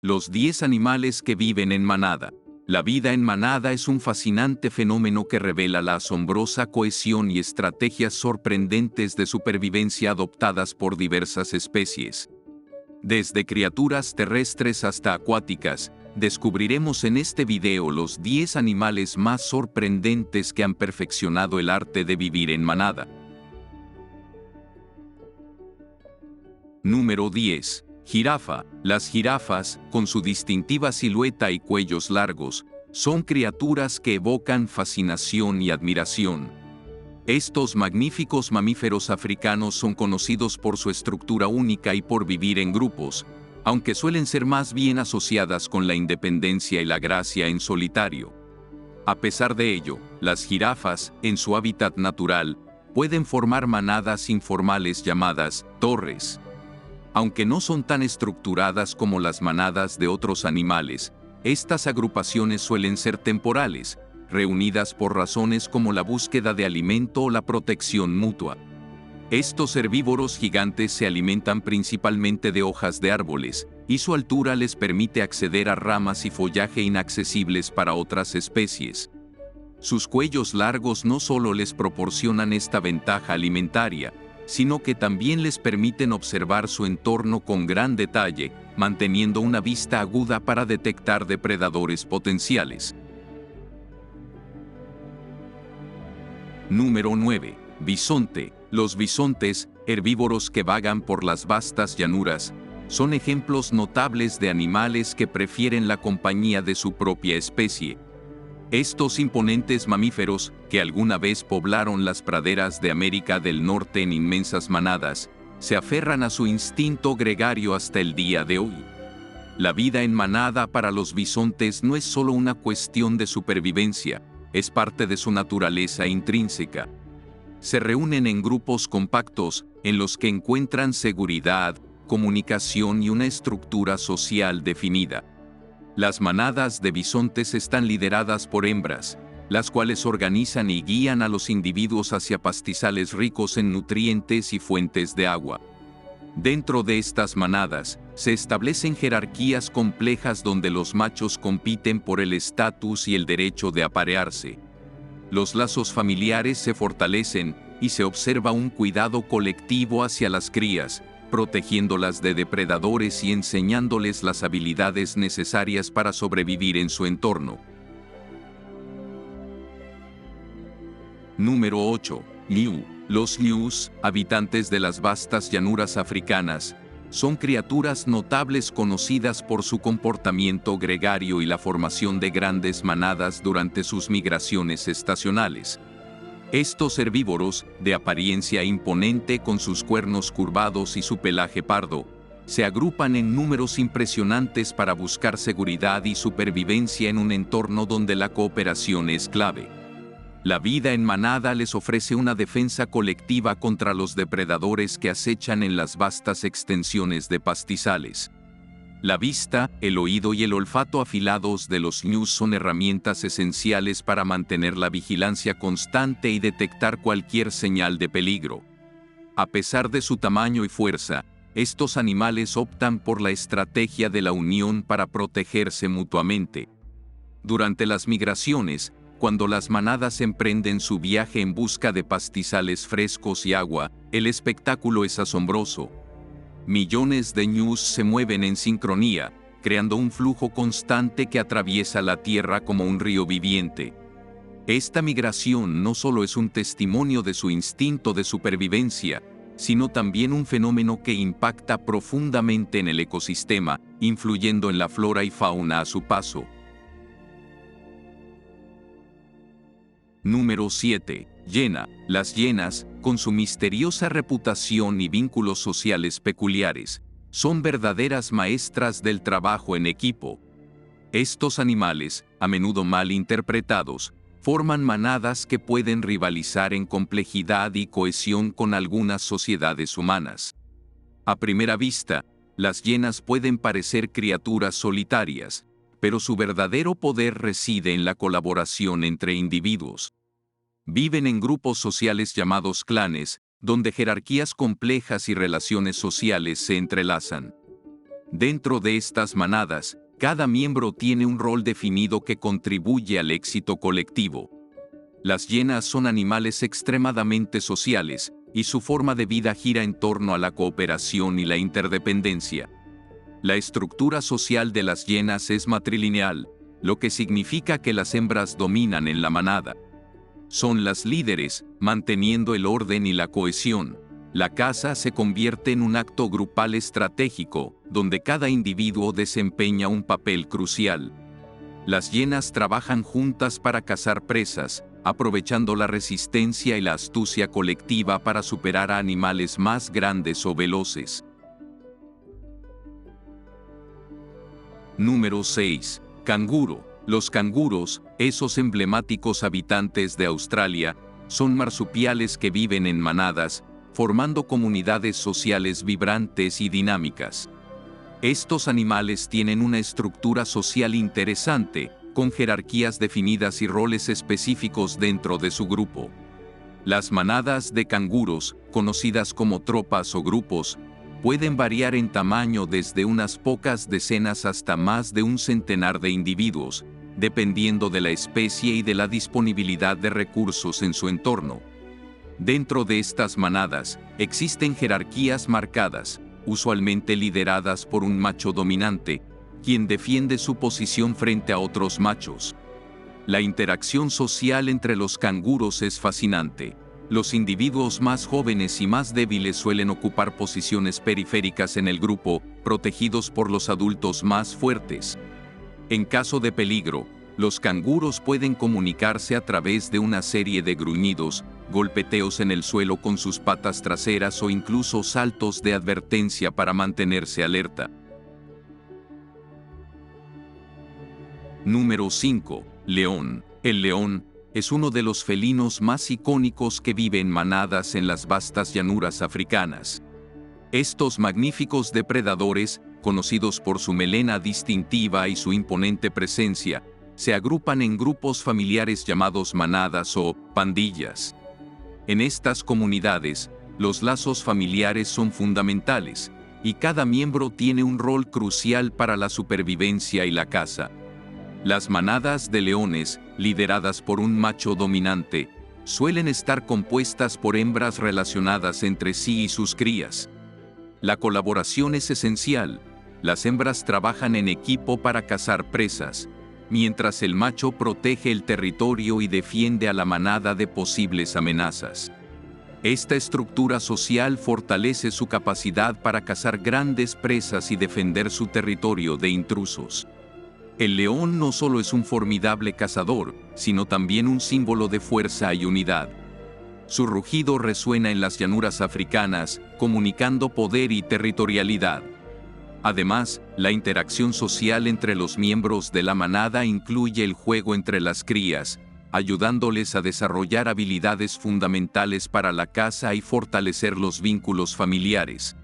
Los 10 animales que viven en manada. La vida en manada es un fascinante fenómeno que revela la asombrosa cohesión y estrategias sorprendentes de supervivencia adoptadas por diversas especies. Desde criaturas terrestres hasta acuáticas, descubriremos en este video los 10 animales más sorprendentes que han perfeccionado el arte de vivir en manada. Número 10. Jirafa. Las jirafas, con su distintiva silueta y cuellos largos, son criaturas que evocan fascinación y admiración. Estos magníficos mamíferos africanos son conocidos por su estructura única y por vivir en grupos, aunque suelen ser más bien asociadas con la independencia y la gracia en solitario. A pesar de ello, las jirafas, en su hábitat natural, pueden formar manadas informales llamadas torres. Aunque no son tan estructuradas como las manadas de otros animales, estas agrupaciones suelen ser temporales, reunidas por razones como la búsqueda de alimento o la protección mutua. Estos herbívoros gigantes se alimentan principalmente de hojas de árboles, y su altura les permite acceder a ramas y follaje inaccesibles para otras especies. Sus cuellos largos no solo les proporcionan esta ventaja alimentaria, sino que también les permiten observar su entorno con gran detalle, manteniendo una vista aguda para detectar depredadores potenciales. Número 9. Bisonte. Los bisontes, herbívoros que vagan por las vastas llanuras, son ejemplos notables de animales que prefieren la compañía de su propia especie. Estos imponentes mamíferos, que alguna vez poblaron las praderas de América del Norte en inmensas manadas, se aferran a su instinto gregario hasta el día de hoy. La vida en manada para los bisontes no es solo una cuestión de supervivencia, es parte de su naturaleza intrínseca. Se reúnen en grupos compactos, en los que encuentran seguridad, comunicación y una estructura social definida. Las manadas de bisontes están lideradas por hembras, las cuales organizan y guían a los individuos hacia pastizales ricos en nutrientes y fuentes de agua. Dentro de estas manadas, se establecen jerarquías complejas donde los machos compiten por el estatus y el derecho de aparearse. Los lazos familiares se fortalecen y se observa un cuidado colectivo hacia las crías, protegiéndolas de depredadores y enseñándoles las habilidades necesarias para sobrevivir en su entorno. Número 8. Liu. Los lius, habitantes de las vastas llanuras africanas, son criaturas notables conocidas por su comportamiento gregario y la formación de grandes manadas durante sus migraciones estacionales. Estos herbívoros, de apariencia imponente con sus cuernos curvados y su pelaje pardo, se agrupan en números impresionantes para buscar seguridad y supervivencia en un entorno donde la cooperación es clave. La vida en manada les ofrece una defensa colectiva contra los depredadores que acechan en las vastas extensiones de pastizales. La vista, el oído y el olfato afilados de los ñus son herramientas esenciales para mantener la vigilancia constante y detectar cualquier señal de peligro. A pesar de su tamaño y fuerza, estos animales optan por la estrategia de la unión para protegerse mutuamente. Durante las migraciones, cuando las manadas emprenden su viaje en busca de pastizales frescos y agua, el espectáculo es asombroso. Millones de ñus se mueven en sincronía, creando un flujo constante que atraviesa la tierra como un río viviente. Esta migración no solo es un testimonio de su instinto de supervivencia, sino también un fenómeno que impacta profundamente en el ecosistema, influyendo en la flora y fauna a su paso. Número 7. Hiena. Las hienas, con su misteriosa reputación y vínculos sociales peculiares, son verdaderas maestras del trabajo en equipo. Estos animales, a menudo mal interpretados, forman manadas que pueden rivalizar en complejidad y cohesión con algunas sociedades humanas. A primera vista, las hienas pueden parecer criaturas solitarias, pero su verdadero poder reside en la colaboración entre individuos. Viven en grupos sociales llamados clanes, donde jerarquías complejas y relaciones sociales se entrelazan. Dentro de estas manadas, cada miembro tiene un rol definido que contribuye al éxito colectivo. Las hienas son animales extremadamente sociales, y su forma de vida gira en torno a la cooperación y la interdependencia. La estructura social de las hienas es matrilineal, lo que significa que las hembras dominan en la manada. Son las líderes, manteniendo el orden y la cohesión. La caza se convierte en un acto grupal estratégico, donde cada individuo desempeña un papel crucial. Las hienas trabajan juntas para cazar presas, aprovechando la resistencia y la astucia colectiva para superar a animales más grandes o veloces. Número 6. Canguro. Los canguros, esos emblemáticos habitantes de Australia, son marsupiales que viven en manadas, formando comunidades sociales vibrantes y dinámicas. Estos animales tienen una estructura social interesante, con jerarquías definidas y roles específicos dentro de su grupo. Las manadas de canguros, conocidas como tropas o grupos, pueden variar en tamaño desde unas pocas decenas hasta más de un centenar de individuos, dependiendo de la especie y de la disponibilidad de recursos en su entorno. Dentro de estas manadas, existen jerarquías marcadas, usualmente lideradas por un macho dominante, quien defiende su posición frente a otros machos. La interacción social entre los canguros es fascinante. Los individuos más jóvenes y más débiles suelen ocupar posiciones periféricas en el grupo, protegidos por los adultos más fuertes. En caso de peligro, los canguros pueden comunicarse a través de una serie de gruñidos, golpeteos en el suelo con sus patas traseras o incluso saltos de advertencia para mantenerse alerta. Número 5. León. El león es uno de los felinos más icónicos que vive en manadas en las vastas llanuras africanas. Estos magníficos depredadores, conocidos por su melena distintiva y su imponente presencia, se agrupan en grupos familiares llamados manadas o pandillas. En estas comunidades, los lazos familiares son fundamentales, y cada miembro tiene un rol crucial para la supervivencia y la caza. Las manadas de leones, lideradas por un macho dominante, suelen estar compuestas por hembras relacionadas entre sí y sus crías. La colaboración es esencial. Las hembras trabajan en equipo para cazar presas, mientras el macho protege el territorio y defiende a la manada de posibles amenazas. Esta estructura social fortalece su capacidad para cazar grandes presas y defender su territorio de intrusos. El león no solo es un formidable cazador, sino también un símbolo de fuerza y unidad. Su rugido resuena en las llanuras africanas, comunicando poder y territorialidad. Además, la interacción social entre los miembros de la manada incluye el juego entre las crías, ayudándoles a desarrollar habilidades fundamentales para la caza y fortalecer los vínculos familiares.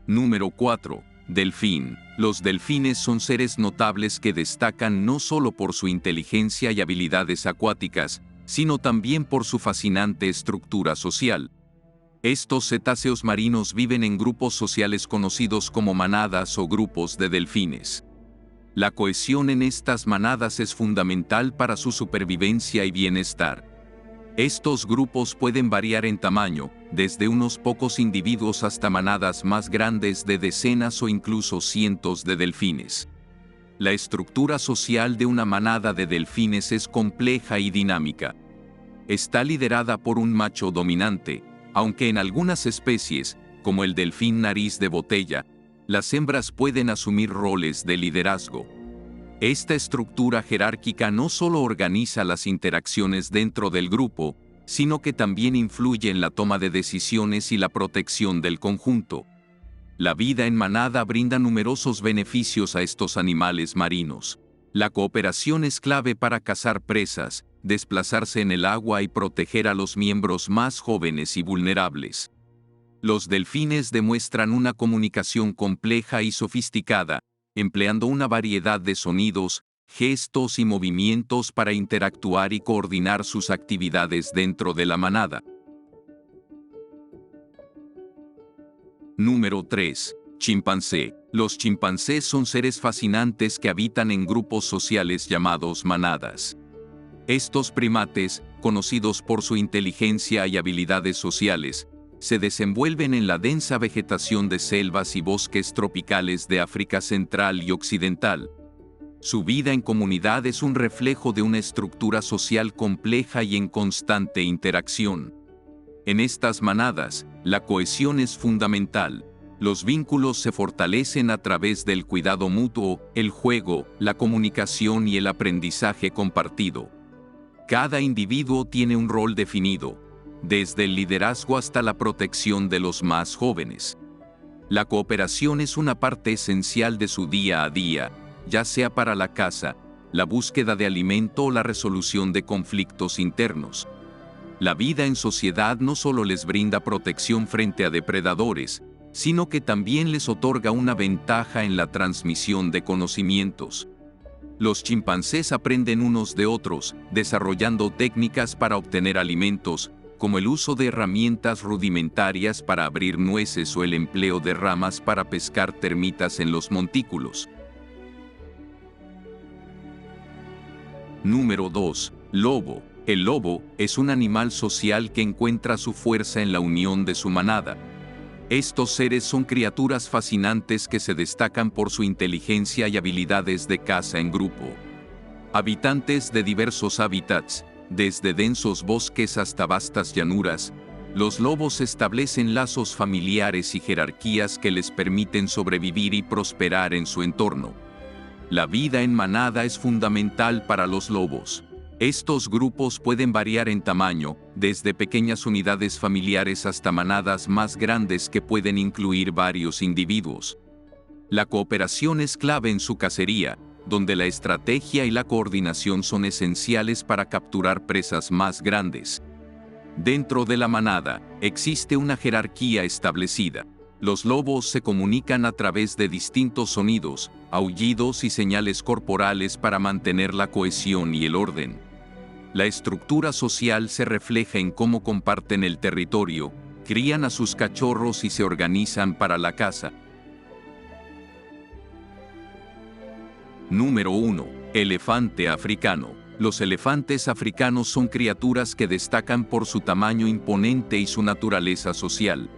Número 4. Delfín. Los delfines son seres notables que destacan no solo por su inteligencia y habilidades acuáticas, sino también por su fascinante estructura social. Estos cetáceos marinos viven en grupos sociales conocidos como manadas o grupos de delfines. La cohesión en estas manadas es fundamental para su supervivencia y bienestar. Estos grupos pueden variar en tamaño, desde unos pocos individuos hasta manadas más grandes de decenas o incluso cientos de delfines. La estructura social de una manada de delfines es compleja y dinámica. Está liderada por un macho dominante, aunque en algunas especies, como el delfín nariz de botella, las hembras pueden asumir roles de liderazgo. Esta estructura jerárquica no solo organiza las interacciones dentro del grupo, sino que también influye en la toma de decisiones y la protección del conjunto. La vida en manada brinda numerosos beneficios a estos animales marinos. La cooperación es clave para cazar presas, desplazarse en el agua y proteger a los miembros más jóvenes y vulnerables. Los delfines demuestran una comunicación compleja y sofisticada, empleando una variedad de sonidos, gestos y movimientos para interactuar y coordinar sus actividades dentro de la manada. Número 3. Chimpancé. Los chimpancés son seres fascinantes que habitan en grupos sociales llamados manadas. Estos primates, conocidos por su inteligencia y habilidades sociales, se desenvuelven en la densa vegetación de selvas y bosques tropicales de África Central y Occidental. Su vida en comunidad es un reflejo de una estructura social compleja y en constante interacción. En estas manadas, la cohesión es fundamental. Los vínculos se fortalecen a través del cuidado mutuo, el juego, la comunicación y el aprendizaje compartido. Cada individuo tiene un rol definido, desde el liderazgo hasta la protección de los más jóvenes. La cooperación es una parte esencial de su día a día, ya sea para la caza, la búsqueda de alimento o la resolución de conflictos internos. La vida en sociedad no solo les brinda protección frente a depredadores, sino que también les otorga una ventaja en la transmisión de conocimientos. Los chimpancés aprenden unos de otros, desarrollando técnicas para obtener alimentos, como el uso de herramientas rudimentarias para abrir nueces o el empleo de ramas para pescar termitas en los montículos. Número 2. Lobo. El lobo es un animal social que encuentra su fuerza en la unión de su manada. Estos seres son criaturas fascinantes que se destacan por su inteligencia y habilidades de caza en grupo. Habitantes de diversos hábitats, desde densos bosques hasta vastas llanuras, los lobos establecen lazos familiares y jerarquías que les permiten sobrevivir y prosperar en su entorno. La vida en manada es fundamental para los lobos. Estos grupos pueden variar en tamaño, desde pequeñas unidades familiares hasta manadas más grandes que pueden incluir varios individuos. La cooperación es clave en su cacería, donde la estrategia y la coordinación son esenciales para capturar presas más grandes. Dentro de la manada, existe una jerarquía establecida. Los lobos se comunican a través de distintos sonidos, aullidos y señales corporales para mantener la cohesión y el orden. La estructura social se refleja en cómo comparten el territorio, crían a sus cachorros y se organizan para la caza. Número 1. Elefante africano. Los elefantes africanos son criaturas que destacan por su tamaño imponente y su naturaleza social.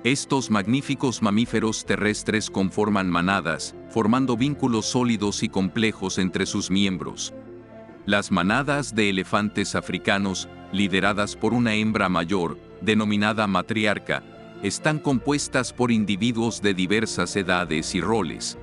Estos magníficos mamíferos terrestres conforman manadas, formando vínculos sólidos y complejos entre sus miembros. Las manadas de elefantes africanos, lideradas por una hembra mayor, denominada matriarca, están compuestas por individuos de diversas edades y roles.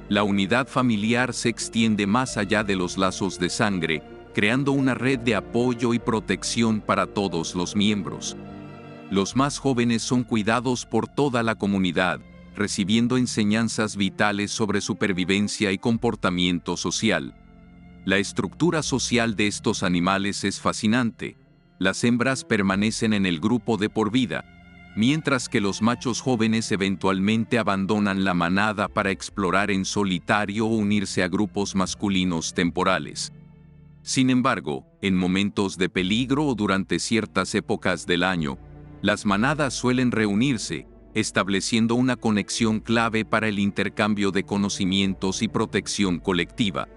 La unidad familiar se extiende más allá de los lazos de sangre, creando una red de apoyo y protección para todos los miembros. Los más jóvenes son cuidados por toda la comunidad, recibiendo enseñanzas vitales sobre supervivencia y comportamiento social. La estructura social de estos animales es fascinante. Las hembras permanecen en el grupo de por vida, mientras que los machos jóvenes eventualmente abandonan la manada para explorar en solitario o unirse a grupos masculinos temporales. Sin embargo, en momentos de peligro o durante ciertas épocas del año, las manadas suelen reunirse, estableciendo una conexión clave para el intercambio de conocimientos y protección colectiva.